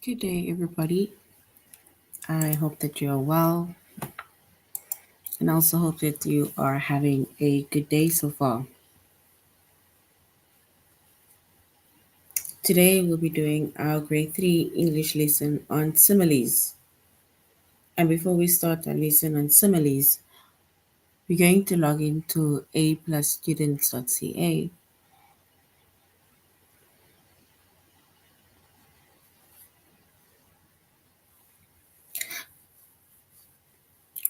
Good day, everybody. I hope that you are well and also hope that you are having a good day so far. Today, we'll be doing our grade 3 English lesson on similes. And before we start our lesson on similes, we're going to log into aplusstudents.ca.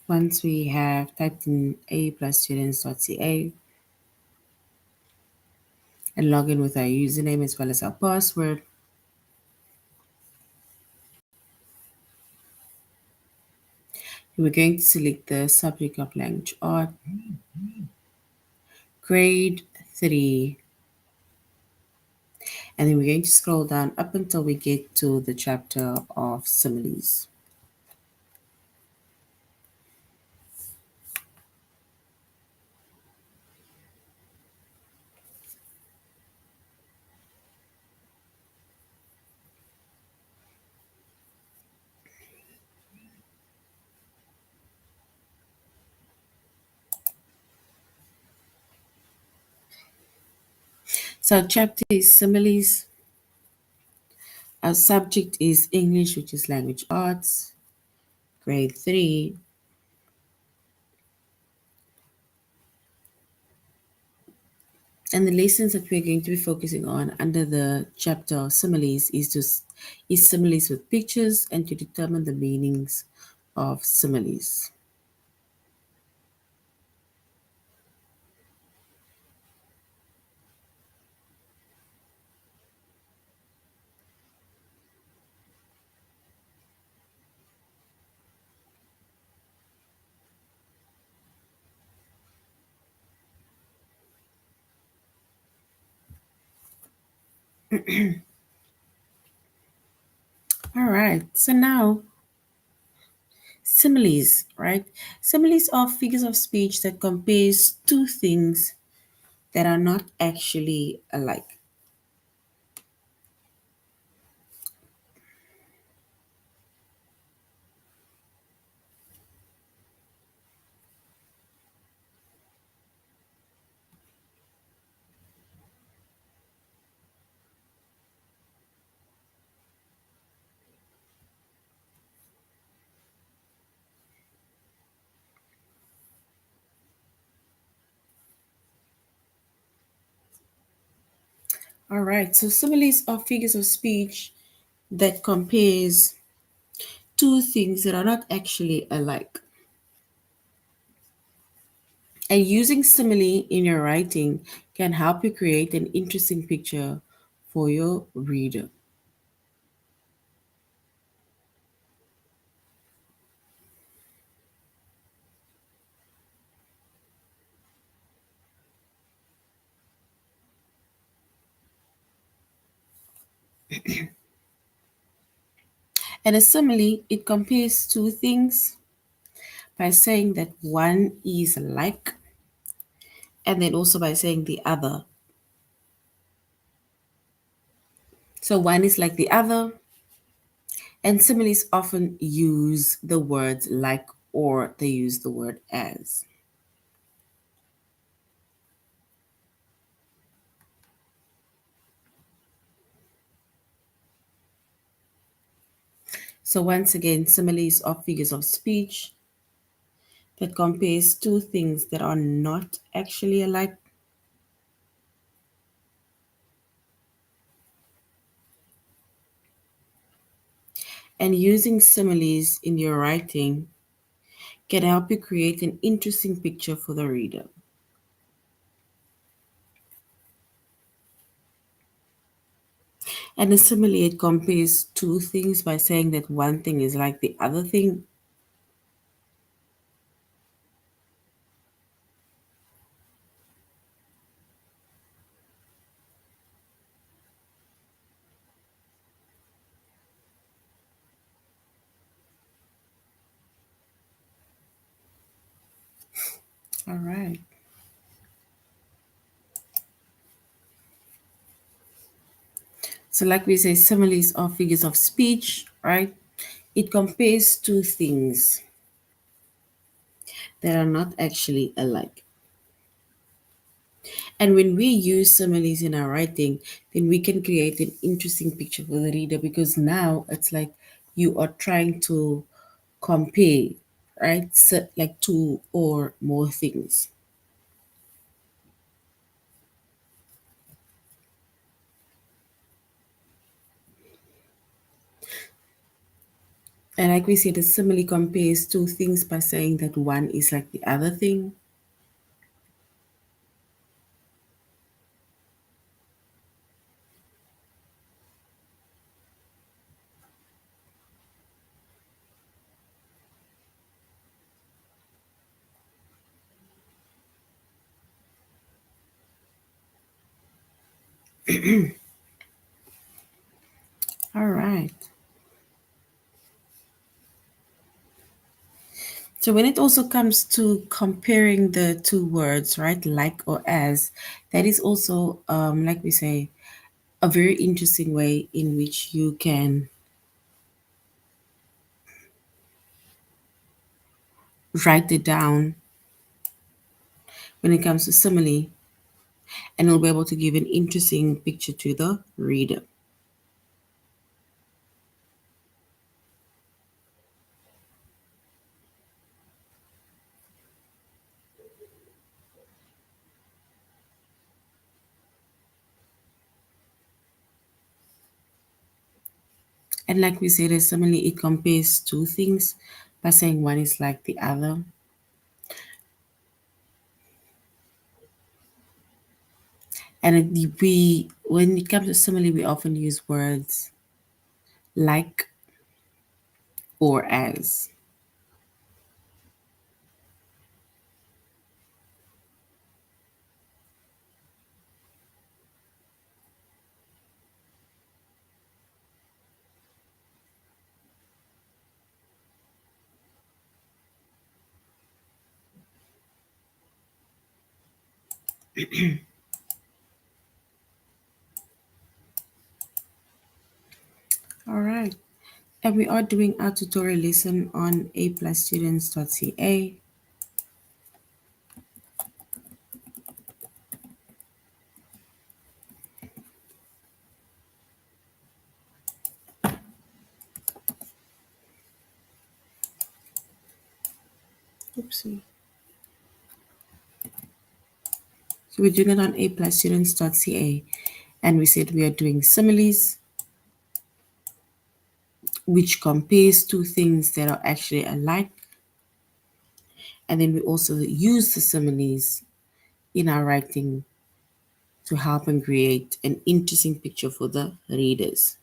Once we have typed in aplusstudents.ca and log in with our username as well as our password, we're going to select the subject of language art, grade 3, and then we're going to scroll down up until we get to the chapter of similes. So our chapter is similes. Our subject is English, which is language arts, grade 3. And the lessons that we're going to be focusing on under the chapter of similes is similes with pictures and to determine the meanings of similes. All right, so now similes, right? Similes are figures of speech that compares two things that are not actually alike. All right, so similes are figures of speech that compares two things that are not actually alike. And using simile in your writing can help you create an interesting picture for your reader. And a simile, it compares two things by saying that one is like, and then also by saying the other. So one is like the other, and similes often use the words like or they use the word as. So once again, similes are figures of speech that compares two things that are not actually alike. And using similes in your writing can help you create an interesting picture for the reader. And a simile, it compares two things by saying that one thing is like the other thing. All right. So, like we say, similes are figures of speech, right? It compares two things that are not actually alike. And when we use similes in our writing, then we can create an interesting picture for the reader because now it's like you are trying to compare, right? So, like two or more things. And like we said, the simile compares two things by saying that one is like the other thing. All right. So when it also comes to comparing the two words, right, like or as, that is also, like we say, a very interesting way in which you can write it down when it comes to simile, and it'll be able to give an interesting picture to the reader. And like we said, a simile, it compares two things by saying one is like the other. And we, when it comes to simile, we often use words like or as. All right. And we are doing our tutorial lesson on aplusstudents.ca. Oopsie. So we're doing it on aplusstudents.ca. And we said we are doing similes, which compares two things that are actually alike. And then we also use the similes in our writing to help and create an interesting picture for the readers.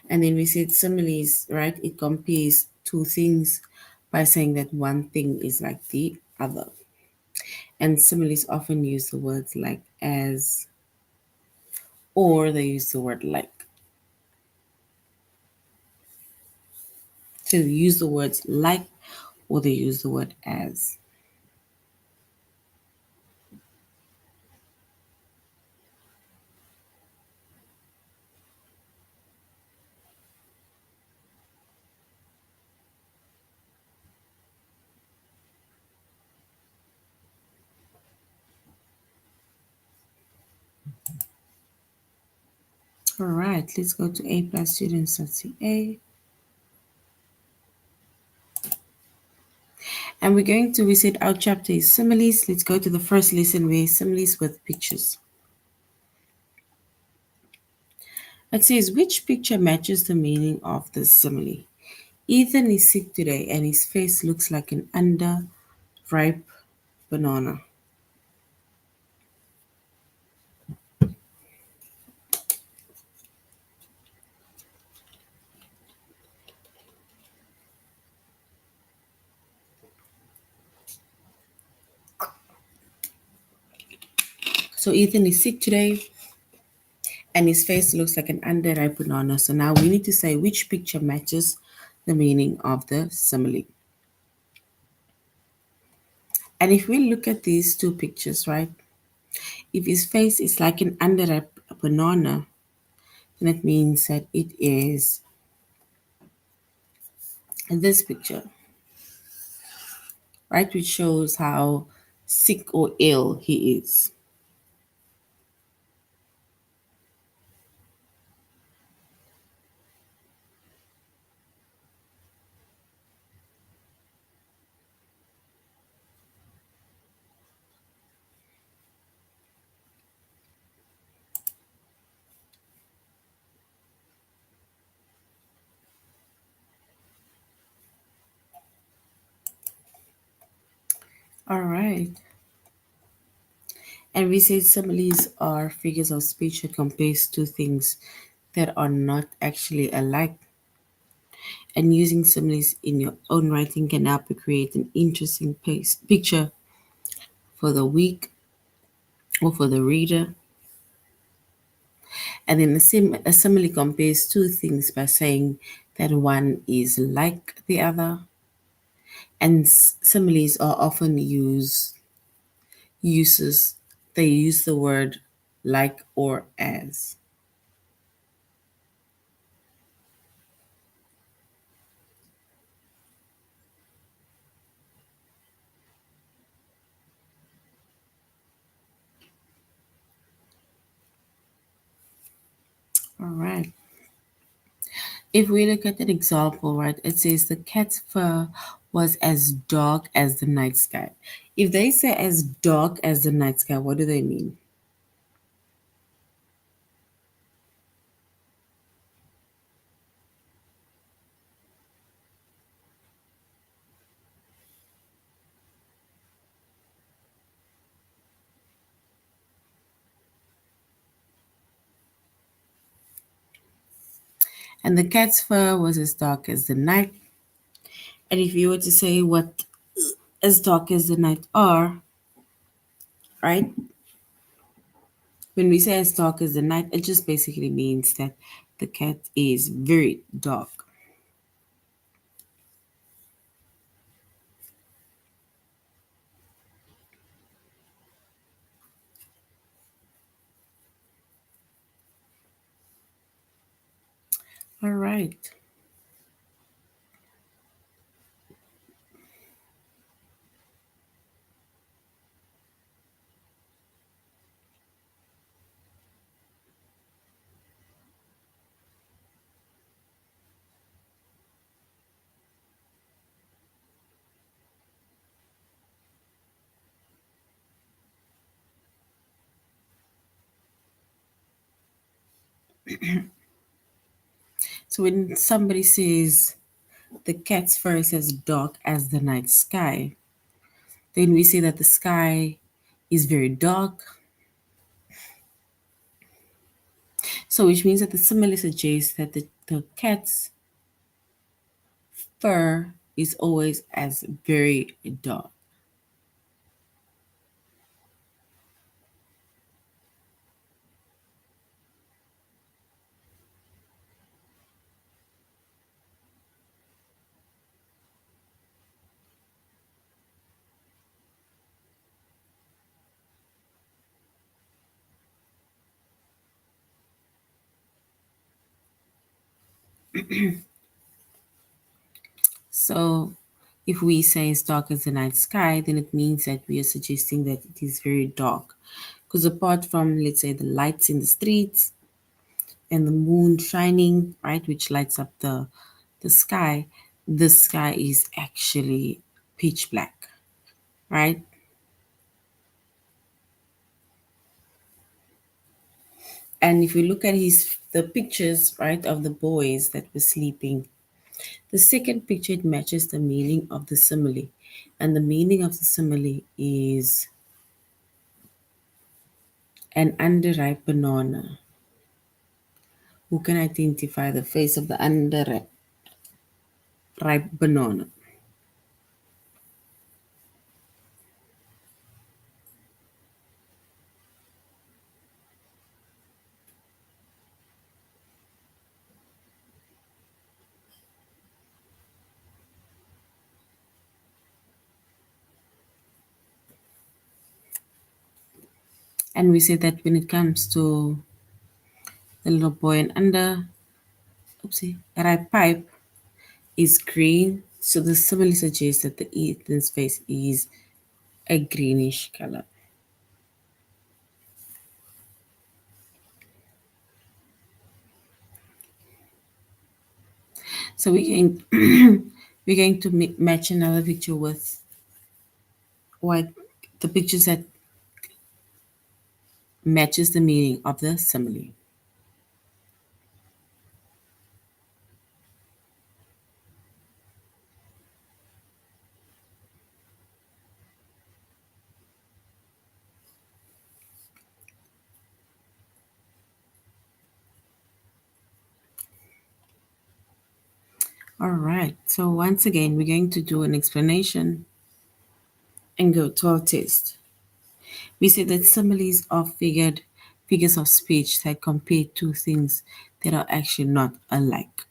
And then we said similes, right? It compares two things by saying that one thing is like the other. And similes often use the words like as, or they use the word like. So they use the words like or they use the word as. All right, let's go to aplusstudents.ca. And we're going to visit our chapter is similes. Let's go to the first lesson where similes with pictures. It says, which picture matches the meaning of the simile? Ethan is sick today and his face looks like an underripe banana. So Ethan is sick today and his face looks like an underripe banana. So now we need to say which picture matches the meaning of the simile. And if we look at these two pictures, right? If his face is like an unripe banana, then it means that it is this picture, right? Which shows how sick or ill he is. All right. And we say similes are figures of speech that compares two things that are not actually alike. And using similes in your own writing can help you create an interesting picture for the week or for the reader. And then a simile compares two things by saying that one is like the other. And similes are often uses they use the word like or as. All right. If we look at an example, right, it says the cat's fur was as dark as the night sky. If they say as dark as the night sky, what do they mean? And the cat's fur was as dark as the night. And if you were to say what as dark as the night are, right? When we say as dark as the night, it just basically means that the cat is very dark. All right. So when somebody says the cat's fur is as dark as the night sky, then we say that the sky is very dark. So which means that the simile suggests that the cat's fur is always as very dark. So if we say it's dark as the night sky, then it means that we are suggesting that it is very dark. Because apart from, let's say, the lights in the streets and the moon shining, right, which lights up the sky is actually pitch black, right? And if we look at the pictures, right, of the boys that were sleeping, the second picture it matches the meaning of the simile. And the meaning of the simile is an underripe banana. Who can identify the face of the underripe banana? And we say that when it comes to the little boy and under, oopsie, right pipe is green. So the simile suggests that the Ethan's face is a greenish color. So we're going we're going to match another picture with what the pictures that matches the meaning of the simile. All right. So once again, we're going to do an explanation and go to our test. We say that similes are figures of speech that compare two things that are actually not alike.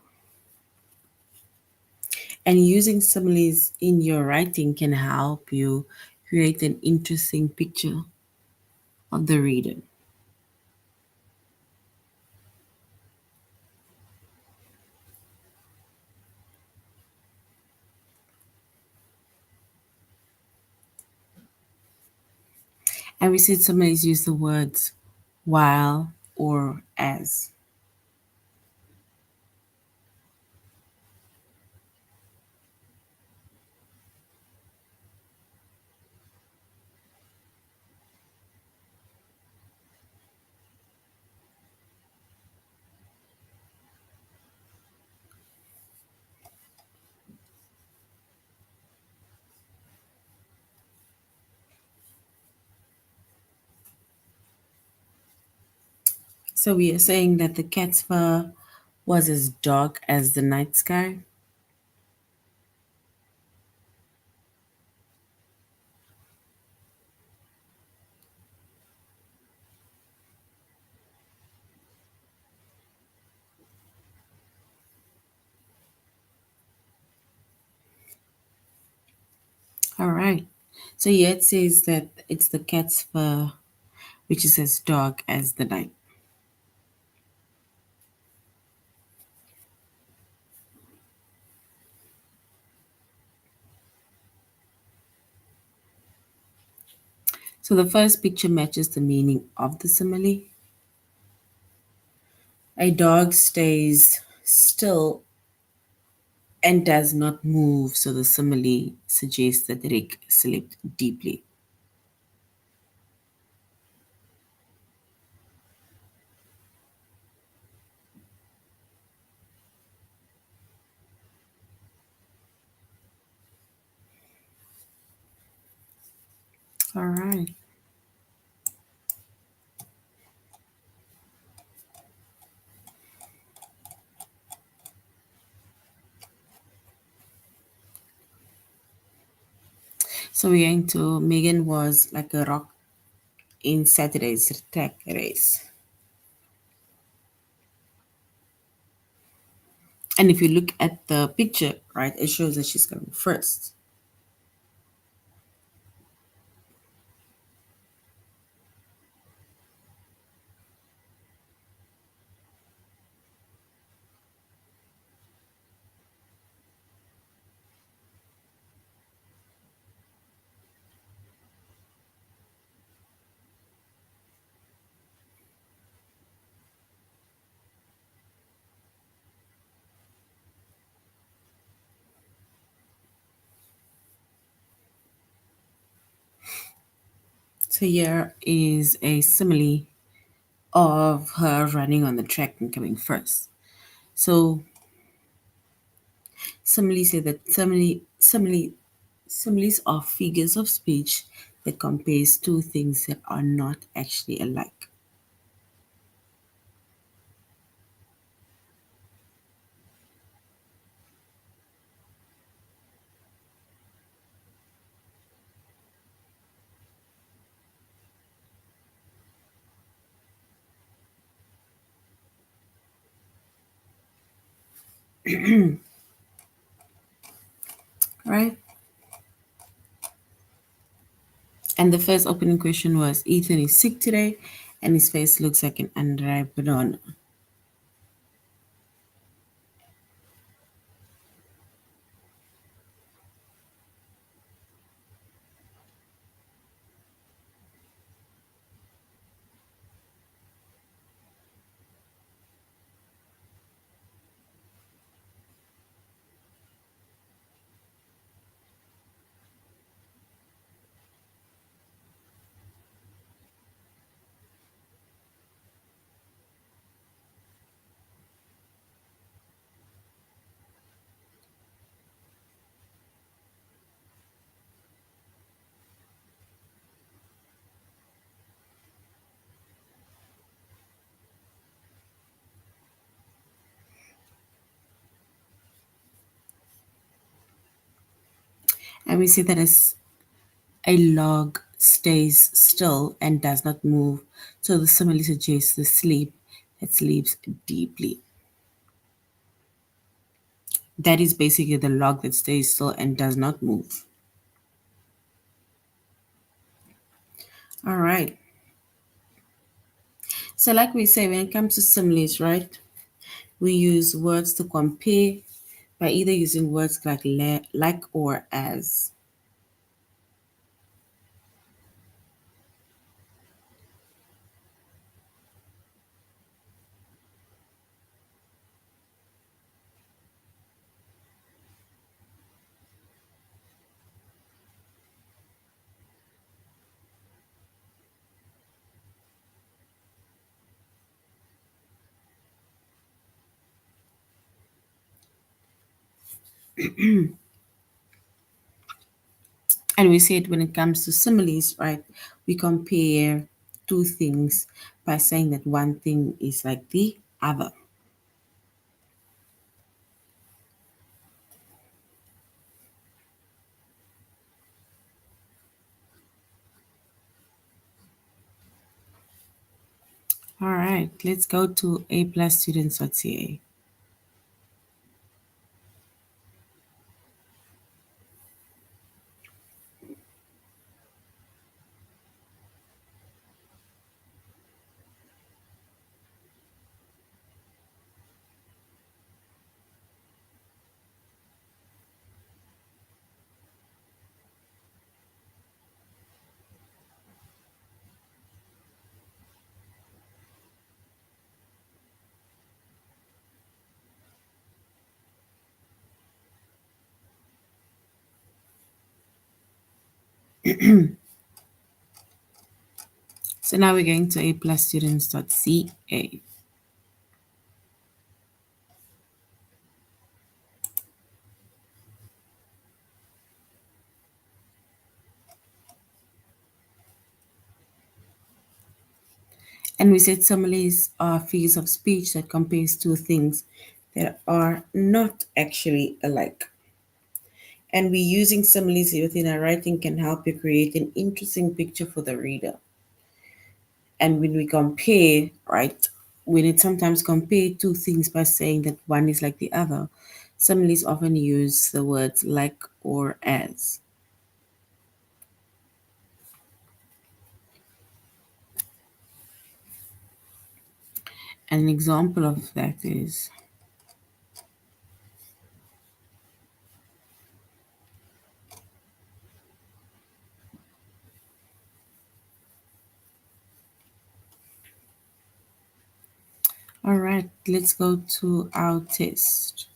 And using similes in your writing can help you create an interesting picture of the reader. And we said similes use the words while or as. So we are saying that the cat's fur was as dark as the night sky. All right. So here it says that it's the cat's fur which is as dark as the night. So the first picture matches the meaning of the simile. A dog stays still and does not move, so the simile suggests that Rick slept deeply. All right. So we're going to Megan was like a rock in Saturday's track race. And if you look at the picture, right, it shows that she's coming first. So here is a simile of her running on the track and coming first. So similes are figures of speech that compares two things that are not actually alike. Right? And the first opening question was Ethan is sick today and his face looks like an unripe banana. And we see that as a log stays still and does not move. So the simile suggests the sleep that sleeps deeply. That is basically the log that stays still and does not move. All right. So, like we say, when it comes to similes, right, we use words to compare by either using words like like or as. And we said when it comes to similes, right, we compare two things by saying that one thing is like the other. All right, let's go to A plus students.ca. So now we're going to A plus students.ca. And we said similes are figures of speech that compares two things that are not actually alike. And we using similes within our writing can help you create an interesting picture for the reader. And when we compare, right, when it sometimes compare two things by saying that one is like the other, similes often use the words like or as. An example of that is, all right, let's go to our test.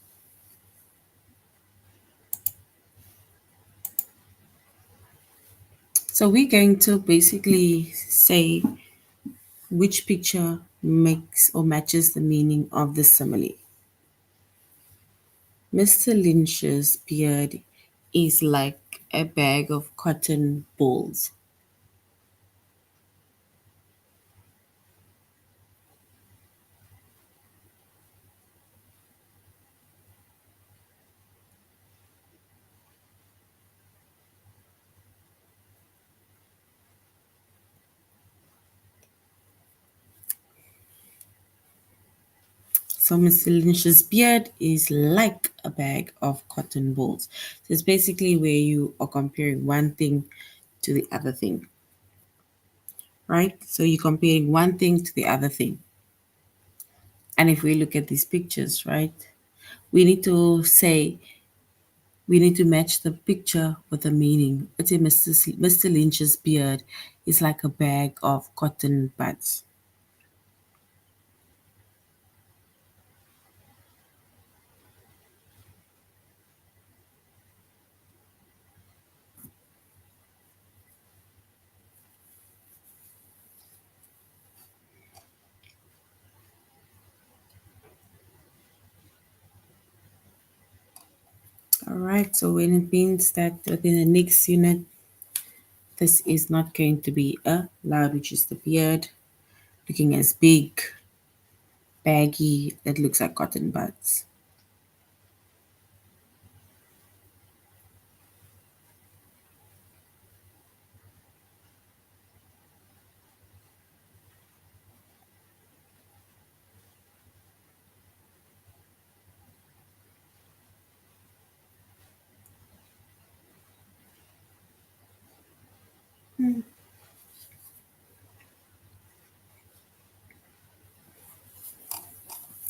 So we're going to basically say which picture makes or matches the meaning of the simile. Mr. Lynch's beard is like a bag of cotton balls. So Mr. Lynch's beard is like a bag of cotton balls. So it's basically where you are comparing one thing to the other thing. right? So you're comparing one thing to the other thing. And if we look at these pictures, right, we need to say, we need to match the picture with the meaning. Let's say Mr. Lynch's beard is like a bag of cotton buds. All right, so when it means that within the next unit, this is not going to be a loud, which is the beard, looking as big, baggy, that looks like cotton buds.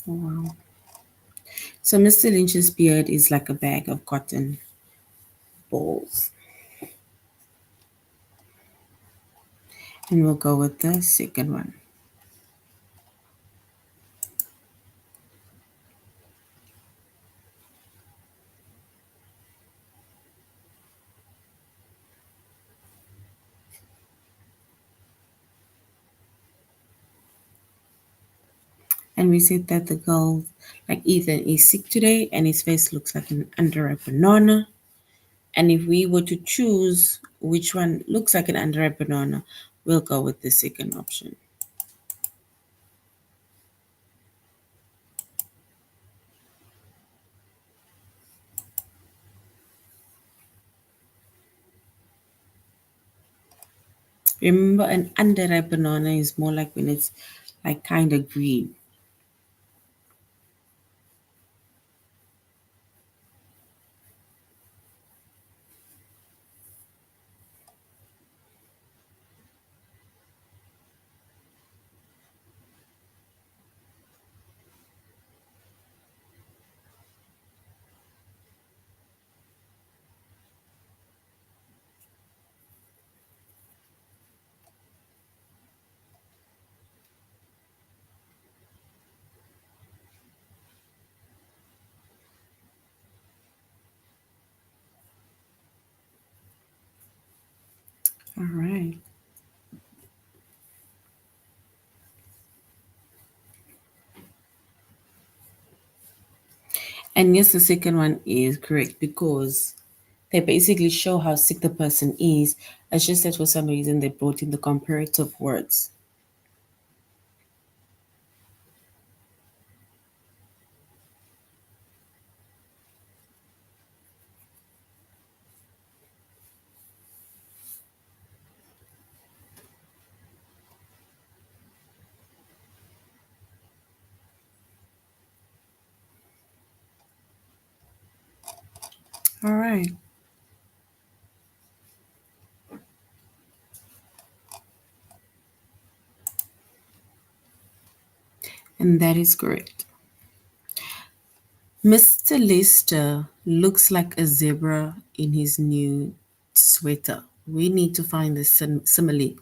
Wow. So Mr. Lynch's beard is like a bag of cotton balls. And we'll go with the second one. And we said that the girl, like Ethan, is sick today and his face looks like an underripe banana. And if we were to choose which one looks like an underripe banana, we'll go with the second option. Remember, an underripe banana is more like when it's like kind of green. All right. And yes, the second one is correct because they basically show how sick the person is. It's just that for some reason they brought in the comparative words. All right. And that is correct. Mr. Lester looks like a zebra in his new sweater. We need to find the simile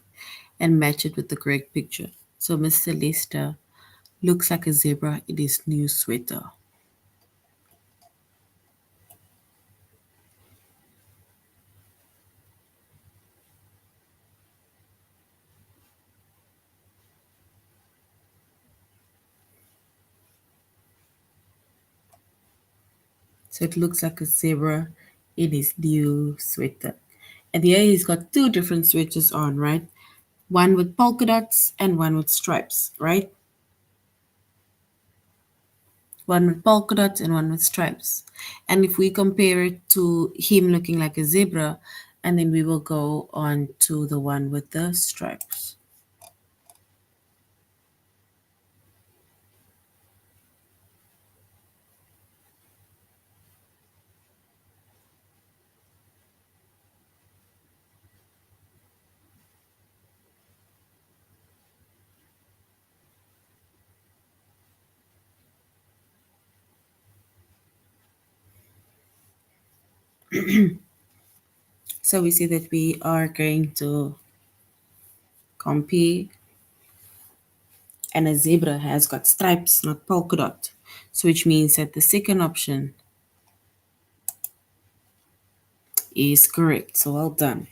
and match it with the correct picture. So Mr. Lester looks like a zebra in his new sweater. So it looks like a zebra in his new sweater. And here he's got two different sweaters on, right? One with polka dots and one with stripes, right? One with polka dots and one with stripes. And if we compare it to him looking like a zebra, and then we will go on to the one with the stripes. So we see that we are going to compare, and a zebra has got stripes, not polka dot. So which means that the second option is correct. So well done.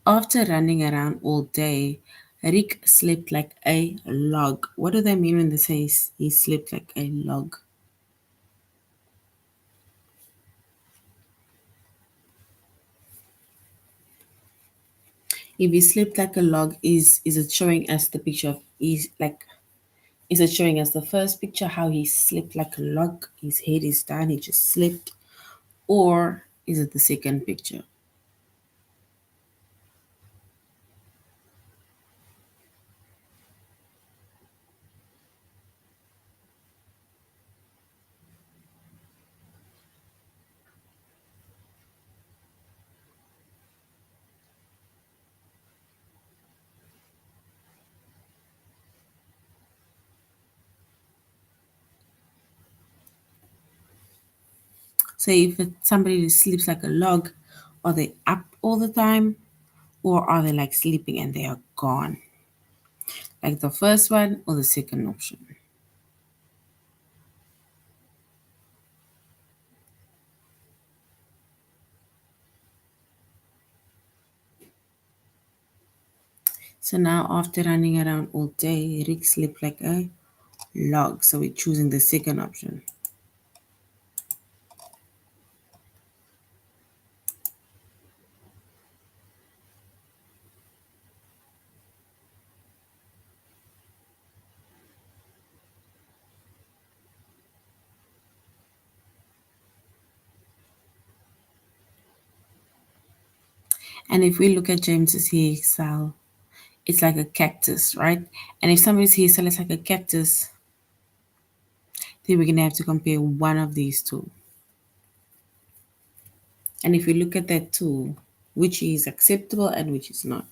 After running around all day, Rick slept like a log. What do they mean when they say he slept like a log? If he slept like a log, is it showing us the picture of is it showing us the first picture how he slept like a log, his head is down, he just slept, or is it the second picture? So if somebody sleeps like a log, are they up all the time, or are they like sleeping and they are gone? Like the first one or the second option? So now after running around all day, Rick slept like a log. So we're choosing the second option. And if we look at James's hair style, it's like a cactus, right? And if somebody's hair style is like a cactus, then we're gonna have to compare one of these two. And if we look at that too, which is acceptable and which is not.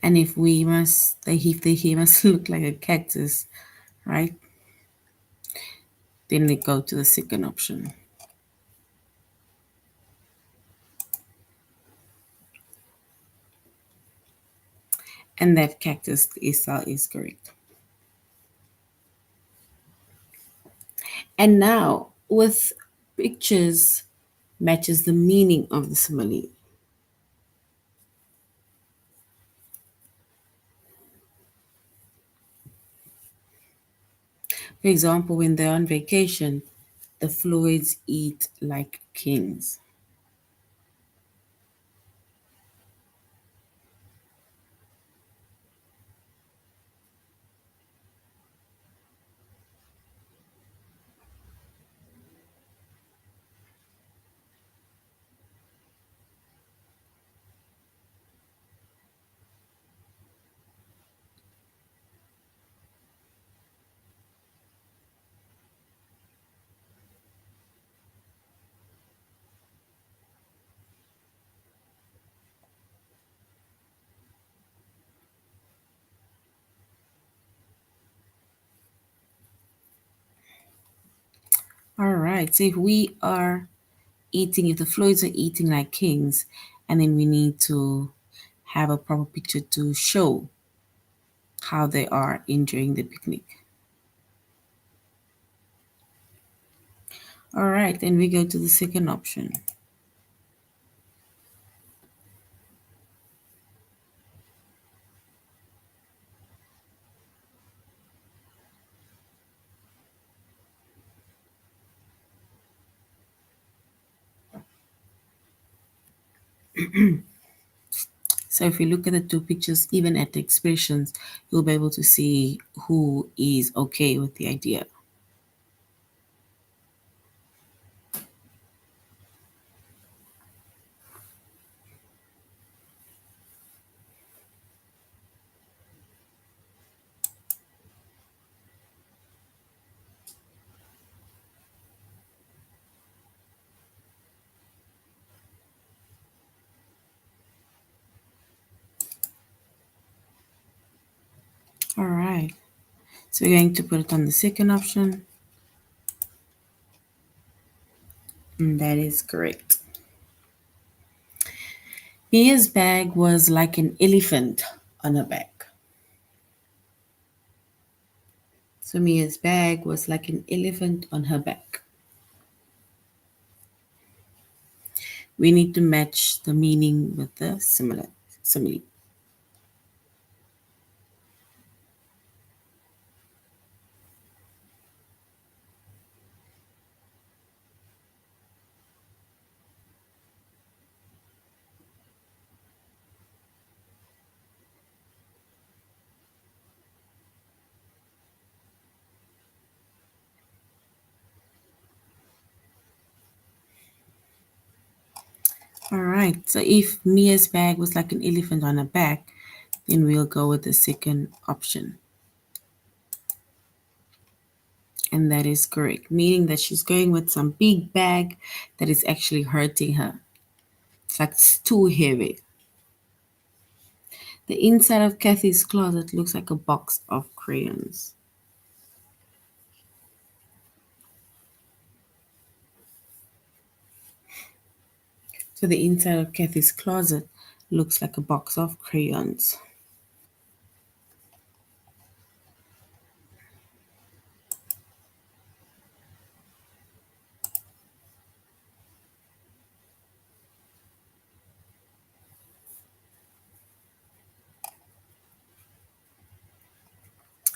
And if the hair must look like a cactus, right? Then they go to the second option. And that cactus style is correct. And now, with pictures matches the meaning of the simile. For example, when they're on vacation, the Floyds eat like kings. All right, so if the Floyds are eating like kings, and then we need to have a proper picture to show how they are enjoying the picnic. All right, then we go to the second option. So if we look at the two pictures, even at the expressions, you'll be able to see who is okay with the idea. So we're going to put it on the second option, and that is correct. Mia's bag was like an elephant on her back. So Mia's bag was like an elephant on her back. We need to match the meaning with the simile. All right. So if Mia's bag was like an elephant on her back, then we'll go with the second option. And that is correct, meaning that she's going with some big bag that is actually hurting her. It's like it's too heavy. The inside of Kathy's closet looks like a box of crayons. So the inside of Kathy's closet looks like a box of crayons.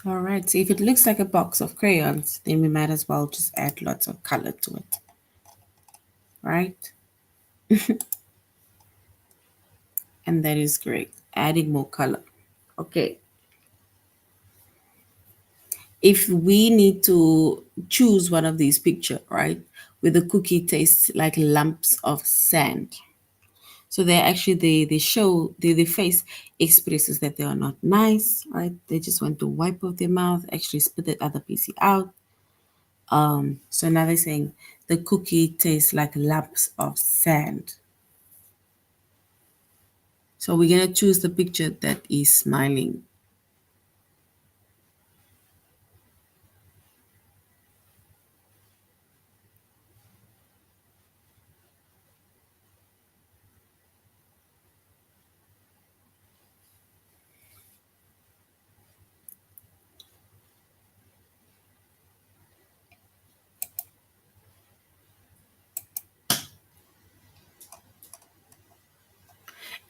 All right, so if it looks like a box of crayons, then we might as well just add lots of color to it, right? And that is great, adding more color. Okay, if we need to choose one of these picture, right, where the cookie tastes like lumps of sand. So they actually they show the face expresses that they are not nice, right? They just want to wipe off their mouth, actually spit that other piece out. So now they're saying the cookie tastes like lumps of sand. So we're gonna choose the picture that is smiling.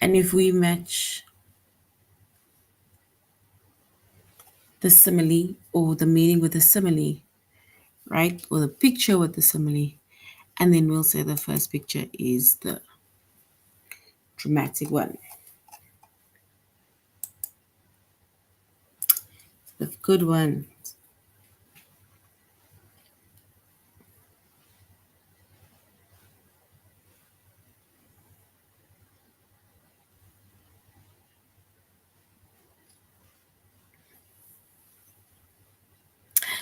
And if we match the simile or the meaning with the simile, right? Or the picture with the simile, and then we'll say the first picture is the dramatic one, the good one.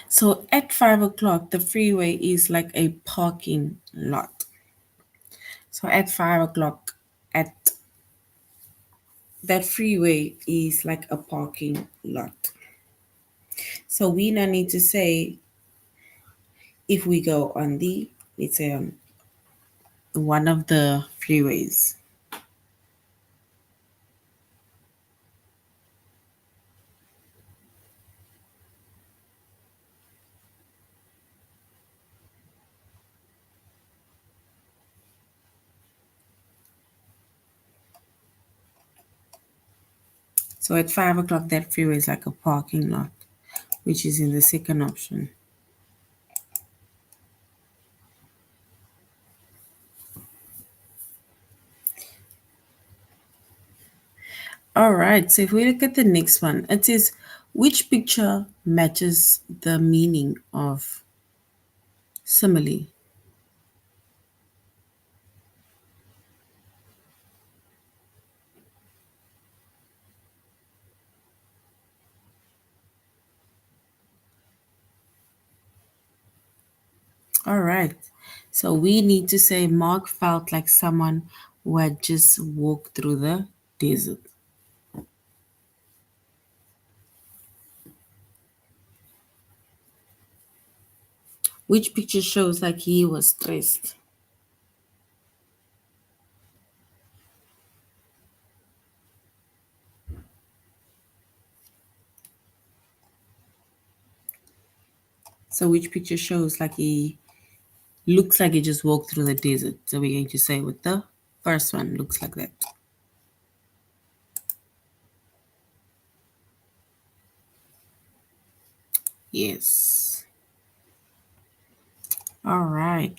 So at 5 o'clock, the freeway is like a parking lot. So at 5 o'clock, at that freeway is like a parking lot. So we now need to say if we go on the, let's say on one of the freeways. So at 5 o'clock, that freeway is like a parking lot, which is in the second option. All right, so if we look at the next one, it says, which picture matches the meaning of simile? All right, so we need to say Mark felt like someone who had just walked through the desert. Which picture shows like he was stressed? So which picture shows like he looks like he just walked through the desert? So we're going to say with the first one, looks like that. Yes. All right.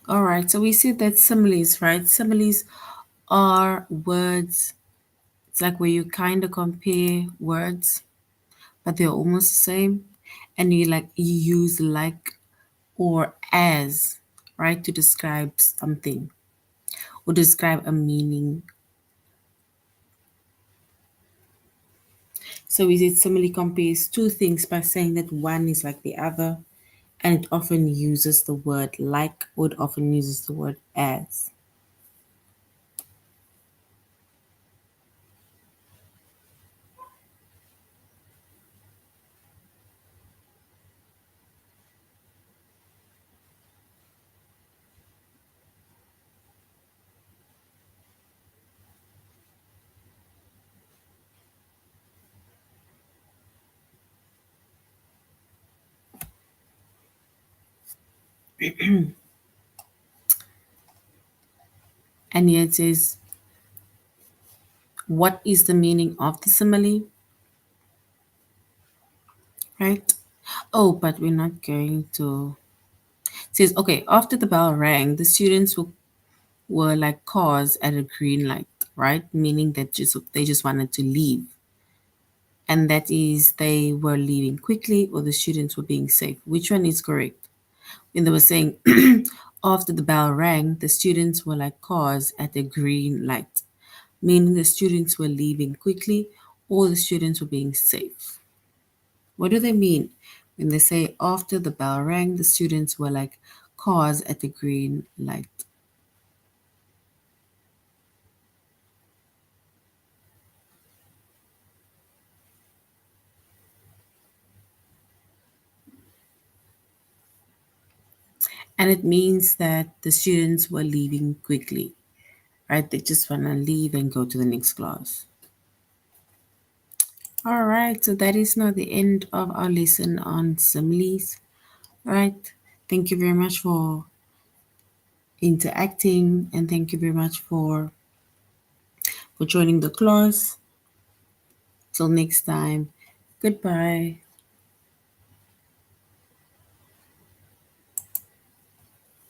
All right. So we see that similes, right? Similes are words. It's like where you kind of compare words, but they're almost the same. And you use like or as, right, to describe something or describe a meaning. So we said simile compares two things by saying that one is like the other, and it often uses the word like or it often uses the word as. And here it says, what is the meaning of the simile? Right? Oh, but we're not going to. It says, okay, after the bell rang, the students were like cars at a green light, right? Meaning that they just wanted to leave. And that is they were leaving quickly or the students were being safe. Which one is correct? When they were saying after the bell rang, the students were like cars at a green light, meaning the students were leaving quickly or the students were being safe. What do they mean when they say after the bell rang, the students were like cars at a green light? And it means that the students were leaving quickly, right? They just want to leave and go to the next class. All right, so that is now the end of our lesson on similes. All right, thank you very much for interacting and thank you very much for joining the class. Till next time, goodbye.